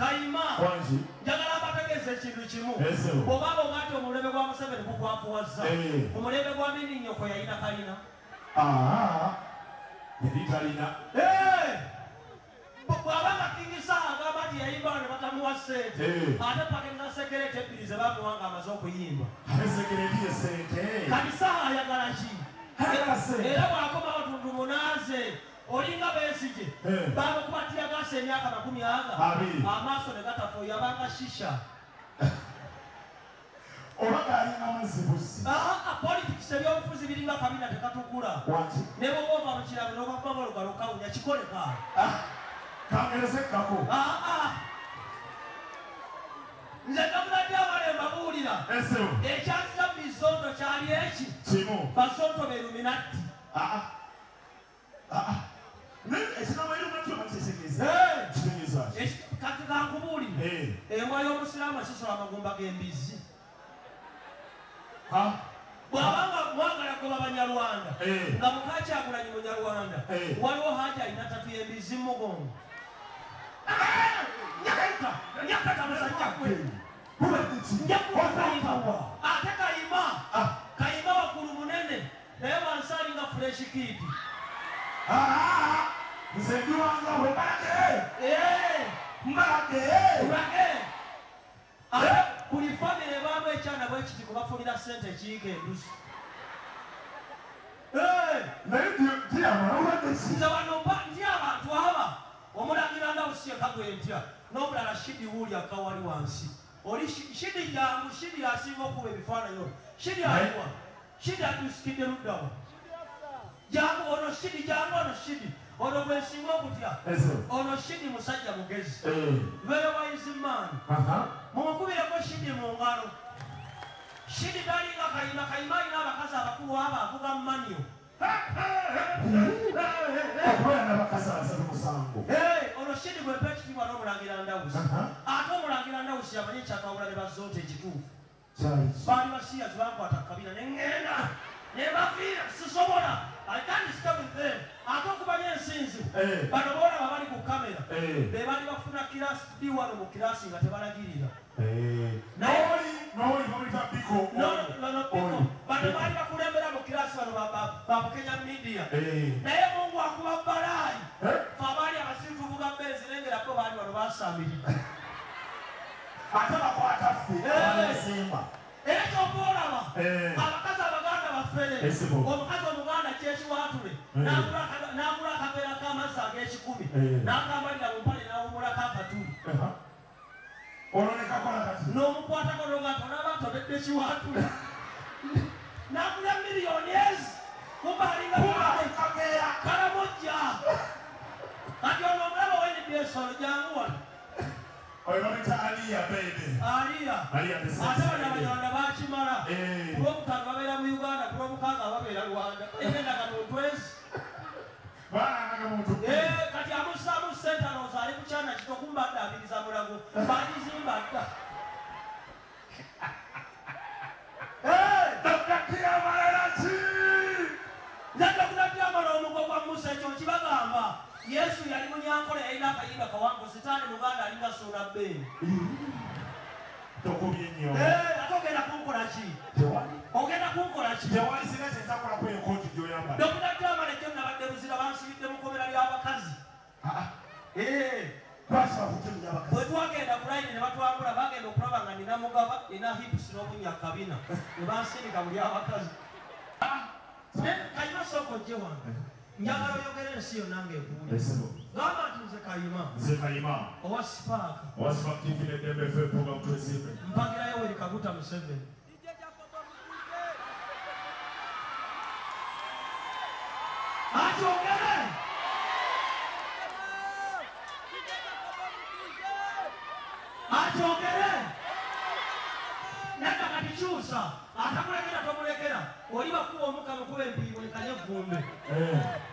Kayima. Wanji. Njagala abategeze ekintu kimu. Bw'obanga ogatte omulembe gwa Museveni gukwafuwazza. Omulembe gwa Mininyoko yalina kalina. Yali talina. Bw'abanga King Saha agamba nti yayimba ne batamuwa ssente. Ate paketi za sekereti ebbiri ze bamuwanga amaze okuyimba. Sekereti ye ssente. Kati Saha ayagala ki? Era bw'akomawo tundumunaaze. Olinga Besigye. Bamukubatira gasa emyaka 40. Amaaso ne gatafa yabanga shisha. Obaga alina amazibuzi. Politics ebyobufuzi biringa kabina tekatukula. Ne bw'ova mu kirabo n'obwabba olugalo kawunya kikoleka. Kangereze kako. Nze ndabuladde abalemba buwulira. Ekyanzira mu bizondo kyali eki. Kimu. Basonto be Illuminati. Ekinama Illuminati obakitegeza. Kati kankubuulire. Embwa y'omusiraamu esisola amagumba g'embizi. Bw'abanga mwagala goba Banyarwanda nga mukakyagulanyi Munyarwanda waliwo haja alina tatu y'embizi mu mugongo. Nyakata musajja gwe. Ate Kayima waggulu munene naye wansaali nga fresh kid. Nze ndiwanga bwe mbage. Buli famire baamu ekyana bwe kiti kubafunira ssente ekiyiga endusu. Nze wano ndi abantu aba omulangira Ndawusi Kagwe ntya n'omulala Shidi Wuuli akawali wansi. Oli Shidi jangu, Shidi asinga okuba ebifaananyi. Shidi aliwa. Shidi atusikidde luddawa. Jangu ono Shidi jangu ono Shidi. Ono bwe nsinga okutya. Ono Shidi musajja mugezi. Very wise man. Mumukubireko Shidi mu ngalo. Shidi talinga Kayima. Kayima alina abakazi abakulu abo avuga mu manyo. Ono Shidi gwe mpa ekitiibwa n'omulangira Ndawusi. Ate omulangira Ndawusi yamanyi kyakawula ne bazonta ekituufu. Baali basiya tebankwata kabina ne ŋŋenda ne bafiira sisobola. I can't stay with them. Ate okumanya ensinzi bano boolaba bali ku kamera be bali bafuna kirasi D1 mu kirasi nga tebalagirira. Bano baali bakulembera mu kirasi bano babukenya media. Naye Mungu akuba balaayi fe abaali abasifuvuga mbezi nengerako baali bano basamirira. Ate bakwata ffe abasimba. Era kyokuolaba abakazi Abaganda baffere. Omukazi Omuganda kyekiwaatule n'agula akaveera k'amazzi ag'ekikumi n'akambalira mu mpale n'awumulako akatuli. Olwo ne kakola kati. N'omukwatako n'ogato n'abatobedde ekiwaatule. N'agula miliyoni ezi kumba alinga kaveera kalamojja. Kati ono omulaba w'NBS ono jangu wano. Oyo bamuyita Aliya baby. Aliya. Ate Abanyarwanda bakimala. Ku Lwokutaano babeera mu Uganda, ku Lwomukaaga babeera Rwanda. Engendaga muntu ezi. Kati amussaamu ssente alowooza ali ku kyana kito kumba adda abiriza mulago. Bagizimba dda. Dr. Diamala omugo gwa Musa ekyo kibagamba. Yesu yali munyankole yalina akayimba kawanvu sitaani Muganda alinga ssuula bbeeni. Tokubye nnyo. Ate ogenda kunkola ki? Ogenda kunkola ki? Tewali singa kyentakolako enkooti gy'oyambala. Dr. Diamala ejjo nabadde buzira bansibidde mu kkomera ly'abakazi. Bwe twagenda ku layini ne batwambula bagenda okulaba nga nina mugaba nina hipusi n'obunya kabina ne bansindika mu ly'abakazi. Kayima sooka ojje wange. Njagala oyogera ensi yonna ng'ekuwulira. Gamba nti nze Kayima. Nze Kayima. Owa Spark. Owa Spark TV ne Dembe FM program twesibe. Mpagira Yoweri Kaguta Museveni. Akyogere! Akyogere! Nenda kati kyusa. Atakulekera tomulekera. Oli bakuba omuka mukuba empiri mulekanye vumbe.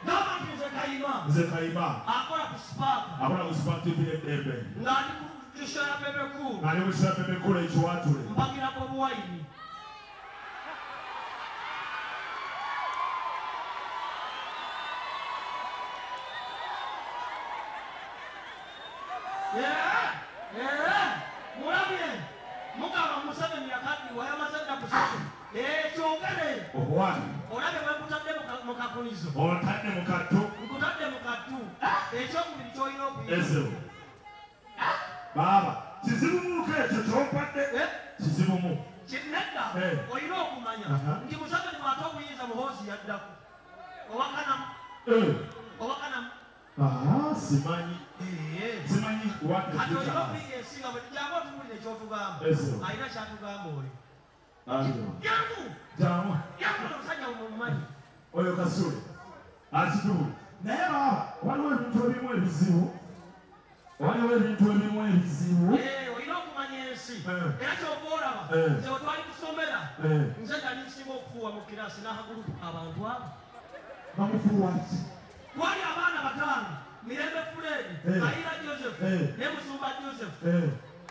Gamba nti nze Kayima. Nze Kayima. Akola ku Spark. Akola ku Spark TV ne Dembe. Ng'ali ku kisera Pepe Cool. Ng'ali ku kisera Pepe Cool ekiwaatule. Mpagira ku buwayini. Mulabe mugaba Museveni yakati wayamazadda kusatu kyogere obwani olabe wekutadde mukakunizo otadde mukattu nkutadde mukattu ekyomubiri kyolina okuyiga ezo baba kizibu ekyo kyompadde kizibumu nedda olina okumanya nti Museveni bw'ate obuyinza muhoozi yaddako obakanamu simanyi kati olina okuyiga ensinga bwe tujanga otuwulira ekyotugamba alina kyatugamba oli yangu omusajja mumumanyi oyo kasule akituule naye baba waliwo ebintu ebimu ebizibu olina okumanya ensi era kyova olaba nze wetwali kusomera nze nga ninsinga okufuuwa mu kirasi n'akagulupu abantu abo bamufuuwaki twali abaana bataano Mirembe Fred Ayira Joseph ne Musumba Joseph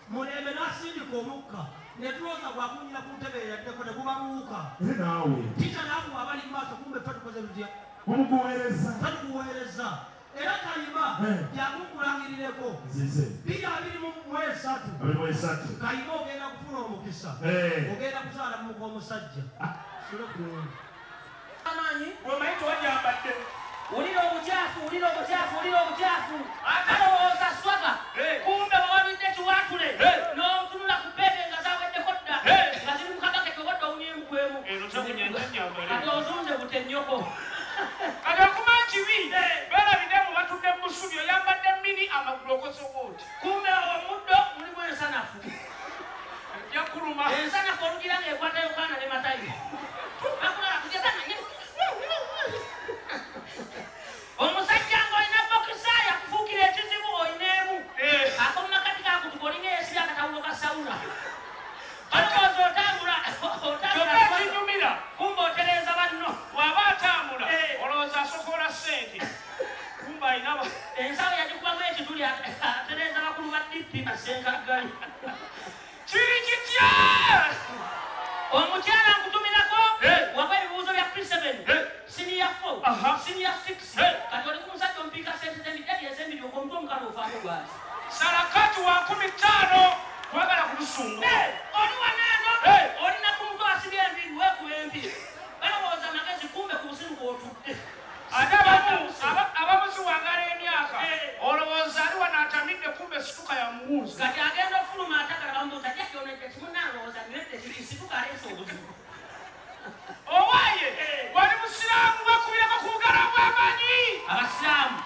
Mulembe n'asindika omukka ne tulooza bwakunyira ku ntebe yaddeko ne gubamuuka naawe tica naawe abali mu maaso kumbe ffe tukoze tutya tukuweereza era Kayima yakukulangirireko 223 Kayima ogenda kufuna omukisa ogenda kuzaala mu omusajja sule kulungi amanyi omanyi tewajambadde ulilo obuchafu alowooza swaga kumbe wawabidde kiwatule n'otunula ku bebe nga zawedde kodda nga ziri mu kabaketi okodda onyembukwemu kati ozunze bute nnyoko kati okumanyi kibi beerabidde mu batudde mu busubi oyambadde mini amagulu okosobooti kumbe omuddo mulimu ensanafu ejja kuluma ensanafu olugira ng'ekwata yokaana ne matayi akulala kugezana omusajja ng'olina bokisa yakufuukira ekizibu olineemu akomumakati kakutuka olina esira akatawulo ka sawuna olowooza otambula kinyumira kumba otereeza banno bw'aba atambula olowooza asokola ssente kumba ayinaba ensawo yagikubamu ekituli atereeza bakulu ba dippi basengagali kiri kitya omukyala nkutumirako waba ebibuuzo bya P7 siniya 4 siniya 6 kati oli ku musajja omupiika sente z'emiddali ez'emiryogo omutwe omukalo ofaako gwati sarakati wa 15 twagala kulusungu oli wanaano olina ku mutwe asibya enviiri weekuba enviiri balowooza magezi kumbe ku busimu bw'otudde ate abamu ziwangala emyaka olowooza ali wano atamidde kumbe situka ya muwuzi kati agenda ofuluma atakala bamubuuza jakyonaja kimunaalowooza niredde kiri situka aleesa obuzibu owaaye wali musiraamu bakubireko ku bugala bw'amanyi abasiraamu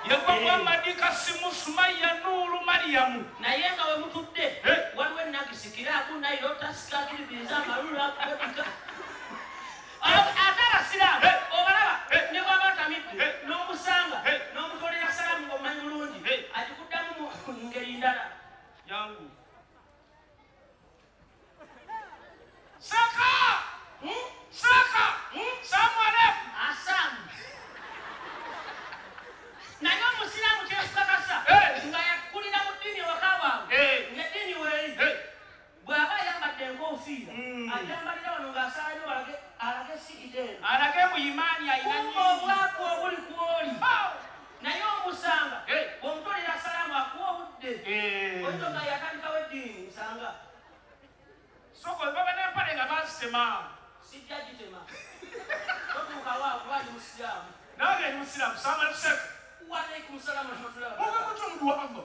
yegwe Muhammadi Kasimu Sumaya Nuuru Mariyamu naye nga we mutudde waliwo enagisi kiraaku nairota sikakiribiriza amalulu akubebika ate abasiraamu obalaba ne bwaba atamidde n'omusanga n'omutolera salaamu ng'omumanyi bulungi agikuddamu mu ngeri ndala yangu saka salamu alaikum asamu naye omusiraamu kyesukakasa nga yakulira mu ddiini ewaka waabwe ng'eddiini weeri bw'aba ayambadde enkofiira atambalira wano ng'asalanyo alage sigideeno alage buyimaani kumba obwaku obuli ku oli naye omusanga bw'omutolera salaamu akuwa obudde olito nga yatandikawo eddiini nsanga soko baba n'empale nga bazitema sijja gitema otuukawaako bali musiraamu nange ndi musiraamu salamu alaikum waalaikum salaamu rahmatullah ogakuti omuntu wava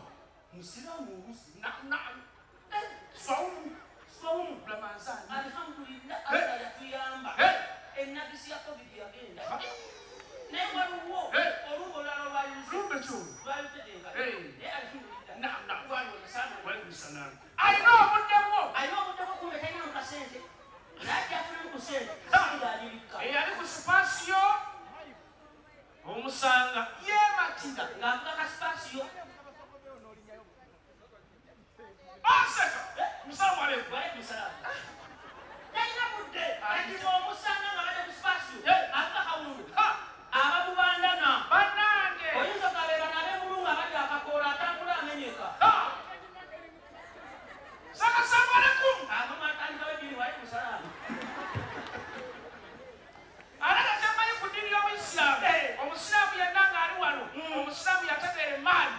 musiraamu olusi swawumu lamanzani alhamdulillah allah yatuyamba enagisi ya covid yagenda naye waliwo olubu olulala lumbe kyolo lwayutedenga naye alhamdulillah alina obuddewo alina obuddewo kumbe talina mukasente naye afunamu ku sente ngaalirika eyali ku sipasiyo omusanga yeematira ng'avuga kasipasiyo aseka musalamu alaikum waalaikum salaamu talina budde kati omusanga nga bali ku sipasiyo avuga kawundu abamubandana bannange oyinza okabeera nabemulungu abadde akakoola atambula amenyeka saka salamu alaikum amamatandikawo eddiini waalaikum salaamu alaga kyammanyi ku ddiini y'obuyisiraamu omusiraamu yenna ng'ali wano omusiraamu yategeera emaali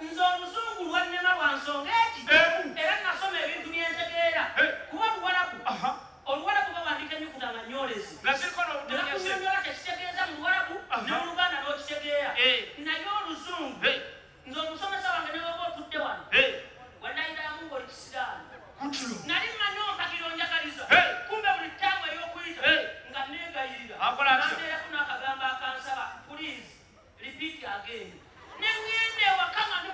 nze omuzungu nsonga eki era nasoma ebintu byentegeera kuba luwalabu oluwalabu bawandika ennyukuta nga nyolezi nakunyonyola tekitegeeza mu luwalabu ne mu luganda n'okitegeera naye oluzungu nze omusomesa wange ne woba otudde wano wandayiramu ng'oli kisiraani nali mmanyi ompakiro njagaliza kumbe buli ttaamu ey'okuyita nga neegayirira nambeeraku n'akagambo akansaba please repeat again nengende ewaka nga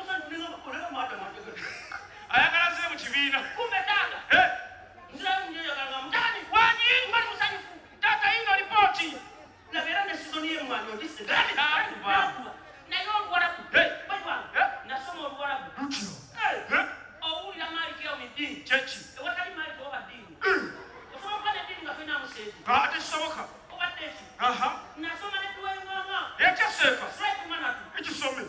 ayagala ze mu kibiina kumbe taata nziramu nyoyagala mutani wanyi mbali musanyufu taata ino lipooti nabeera ne sizoni y'emwanyi ondise naye oluwalabu bwetwange nasoma oluwalabu owulira maaliki yawo eddiini kyeki ewatali maaliki oba ddiini osobola okuba neddiini nga tulina museezi tekisoboka obadde eki nasoma nedduwenganga ekyaseeka sekumanatu ekisome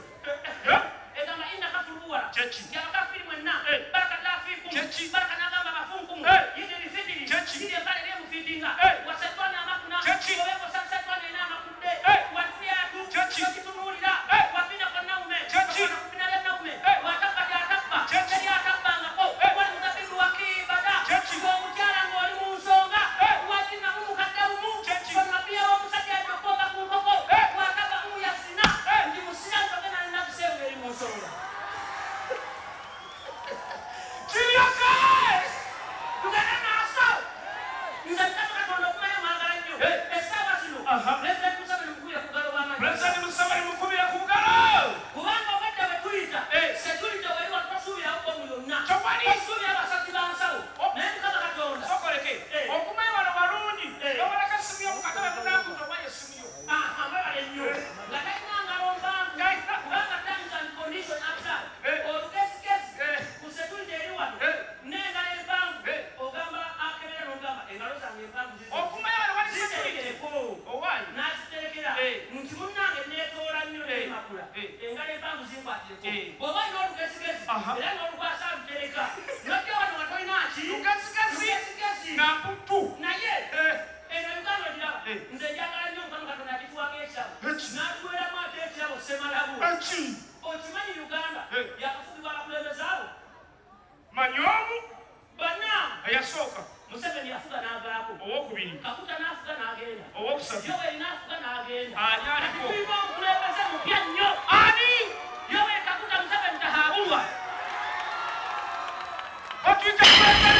egamba indakafuluwala kyeki yabakafiri mwenna barakadafiikumu Kyeki. barakanagamba bafunkumu yigirifitiri Kyeki. kiri ebbala eryemufiitinga wasatwana amakuna Kyeki. obekosansatwana ena amakudde wafyatu Kyeki. okitunuulira wapina kwa naume Kyeki. kupina lya naume watabba lyatabba Kyeki. teri atabbangako wali muzabibu wakiibada Kyeki. ng'omukyala ng'oli mu nsonga wakinamu mukadde lumu Kyeki. omabiya w'omusajja ajokoba ku nkoko wataba muyasina ndi musira ntogena ninakuseewo eri mu nsonga kiryoke tugende maaso nze ntaka katonda okumanya mwagala nnyo essaawa zino pulezidenti museveni mukubira ku galo bw'amanyi pulezidenti museveni mukubira ku bugalo kubanga obwedde bwe tuyita security wali watubasuubirawo bomu yonna Tewali. osuubira abasasi b'ansawo naye mukama katonda sokoleke okumanya wano balungi obalaka esimu yomukatale munakuta oba yesimuyo mwebale nnyo nga talina ngalo mpanvu kubanga terms and condition apply olugezigezi ku security eri wano n'engalo empanvu ogamba akebera n'ogamba engalo zange empanvu okumanya wano wali security ziterekereko owayi n'aziterekera nti munnange neetoola nnyo nemakula engalo empanvu zinkwatire bw'oba olina olugezigezi era n'olukwasa lutereka nojja wano nga tolina ki lugezigezi nga mputu naye eno uganda ogiraba nze njagala nnyo mukama katonda agituwako ekirabo n'atuweramu ate ekirabo semalabu eki okimanyi uganda yakafugibwa abakulembeze abo manyomu bana eyasooka museveni yafuga n'avaako owokubiri kakuta n'afuga n'agenda owokusatu yoweri n'afuga n'agenda ani aliko tulimu omukulembeze mupya nnyo ani yoweri kakuta museveni tahaabulwa otuyita